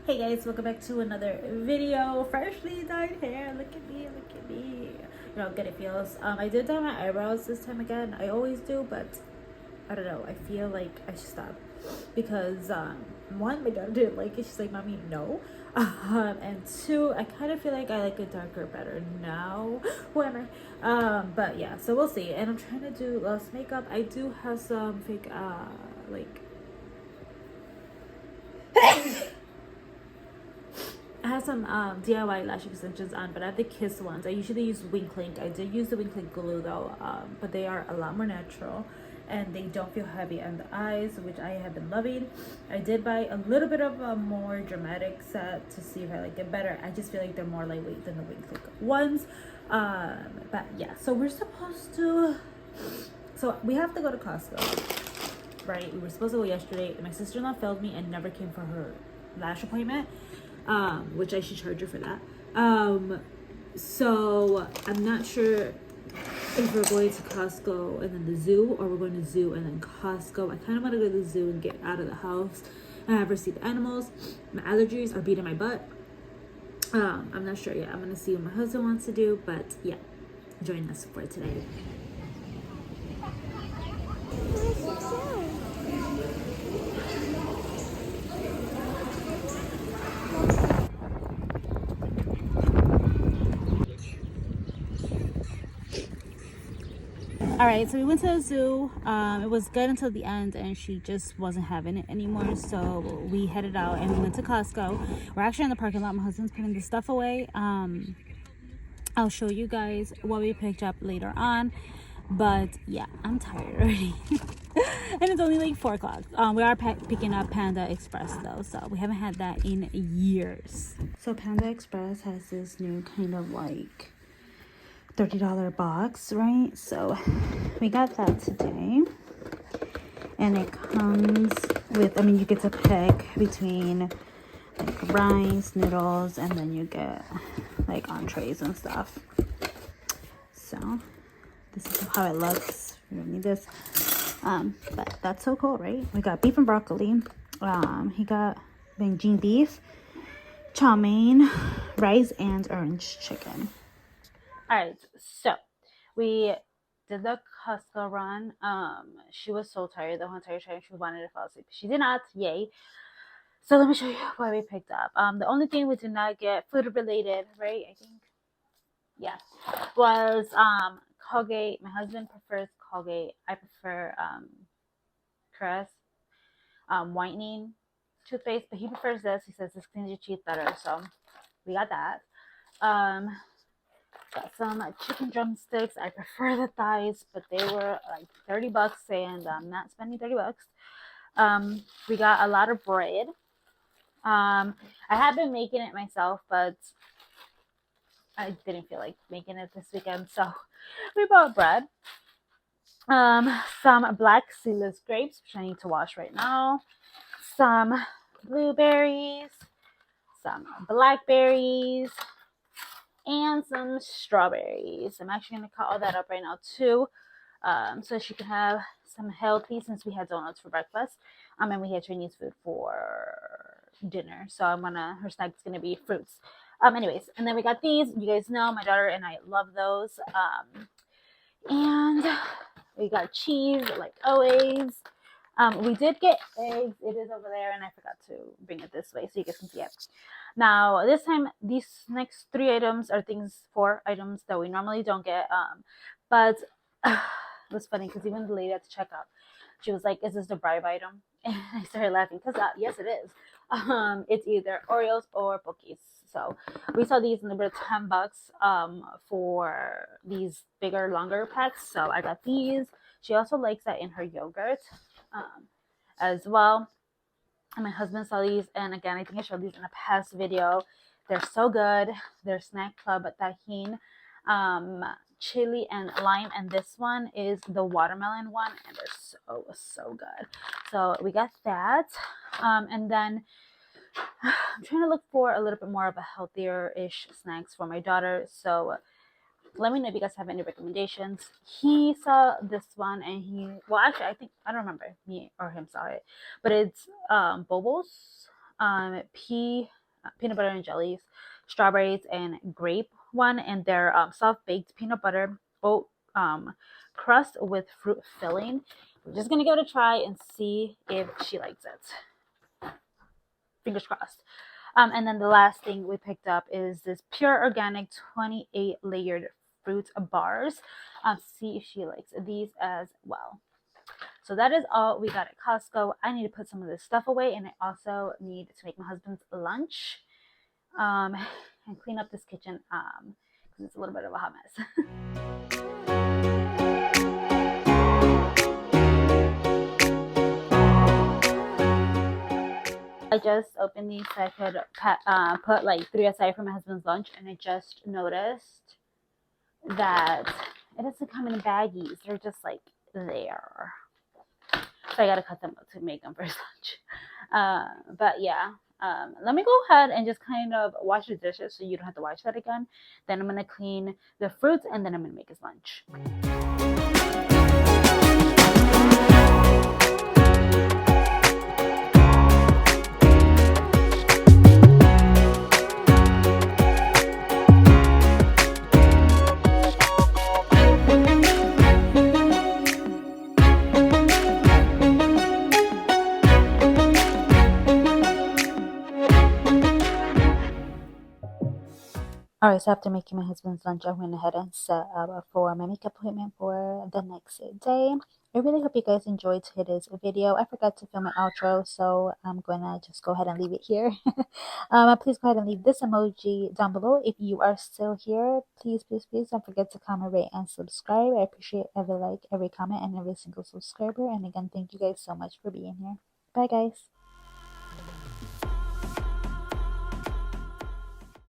Hey guys, welcome back to another video. Freshly dyed hair. Look at me, look at me. You know, good it feels. I did dye my eyebrows this time again. I always do, but I don't know. I feel like I should stop because one, my daughter didn't like it. She's like, "Mommy, no." And two, I kind of feel like I like it darker better now. Who am I? But yeah, so we'll see. And I'm trying to do less makeup. I do have some fake like I have some DIY lash extensions on, but I have the Kiss ones. I usually use Wink Link. I did use the Wink Link glue though, but they are a lot more natural and they don't feel heavy on the eyes, which I have been loving. I did buy a little bit of a more dramatic set to see if I like it better. I just feel like they're more lightweight than the Wink Link ones. But yeah, so we're supposed to, so we have to go to Costco, right? We were supposed to go yesterday. My sister-in-law failed me and never came for her lash appointment. Which I should charge her for that. So I'm not sure if we're going to Costco and then the zoo, or we're going to zoo and then Costco. I kind of want to go to the zoo and get out of the house and have her see the animals. My allergies are beating my butt. I'm not sure yet. I'm gonna see what my husband wants to do, but yeah, join us for today. All right, so we went to the zoo. It was good until the end, and she just wasn't having it anymore. So we headed out and we went to Costco. We're actually in the parking lot. My husband's putting the stuff away. I'll show you guys what we picked up later on. But yeah, I'm tired already. And it's only like 4 o'clock. We are picking up Panda Express though, so we haven't had that in years. So Panda Express has this new kind of like $30 box, right? So we got that today, and it comes with, I mean, you get to pick between like rice, noodles, and then you get like entrees and stuff. So this is how it looks. We don't need this, but that's so cool, right? We got beef and broccoli. He got Beijing beef, chow mein, rice, and orange chicken. All right, so we did the Costco run. She was so tired the whole entire time. She wanted to fall asleep. She did not. Yay. So let me show you what we picked up. The only thing we did not get food related, right? I think, yeah, was Colgate. My husband prefers Colgate. I prefer Crest whitening toothpaste, but he prefers this. He says this cleans your teeth better. So we got that. Got some chicken drumsticks. I prefer the thighs, but they were like $30, and I'm not spending $30. We got a lot of bread. I have been making it myself, but I didn't feel like making it this weekend, so we bought bread. Some black seedless grapes, which I need to wash right now. Some blueberries, some blackberries, and some strawberries. I'm actually going to cut all that up right now too, so she can have some healthy, since we had donuts for breakfast, and we had Chinese food for dinner. So her snack's going to be fruits. Anyways, and then we got these. You guys know my daughter and I love those. And we got cheese like always. We did get eggs. It is over there, and I forgot to bring it this way so you guys can see it. Now, this time, these next 4 items that we normally don't get. But it was funny because even the lady at the checkout, she was like, "Is this the bribe item?" And I started laughing because yes, it is. It's either Oreos or Pokies. So we saw these in about $10 for these bigger, longer packs. So I got these. She also likes that in her yogurt as well. And my husband saw these, and again, I think I showed these in a past video. They're so good. They're Snack Club Tajin, chili and lime, and this one is the watermelon one, and they're so good. So we got that, and then I'm trying to look for a little bit more of a healthier-ish snacks for my daughter. So let me know if you guys have any recommendations. He saw this one, and I don't remember me or him saw it, but it's Bobos, peanut butter and jellies, strawberries and grape one, and they're soft baked peanut butter oat crust with fruit filling. We're just gonna give it a try and see if she likes it. Fingers crossed. And then the last thing we picked up is this pure organic 28 layered fruit bars. See if she likes these as well. So that is all we got at Costco. I need to put some of this stuff away, and I also need to make my husband's lunch and clean up this kitchen because it's a little bit of a hot mess. I just opened these so I could put like 3 aside for my husband's lunch, and I just noticed that it doesn't come in baggies. They're just like there. So I gotta cut them up to make them for his lunch. But yeah, let me go ahead and just kind of wash the dishes so you don't have to watch that again. Then I'm gonna clean the fruits, and then I'm gonna make his lunch. Alright, so after making my husband's lunch, I went ahead and set up for my makeup appointment for the next day. I really hope you guys enjoyed today's video. I forgot to film my outro, so I'm going to just go ahead and leave it here. Please go ahead and leave this emoji down below. If you are still here, please don't forget to comment, rate, and subscribe. I appreciate every like, every comment, and every single subscriber. And again, thank you guys so much for being here. Bye, guys.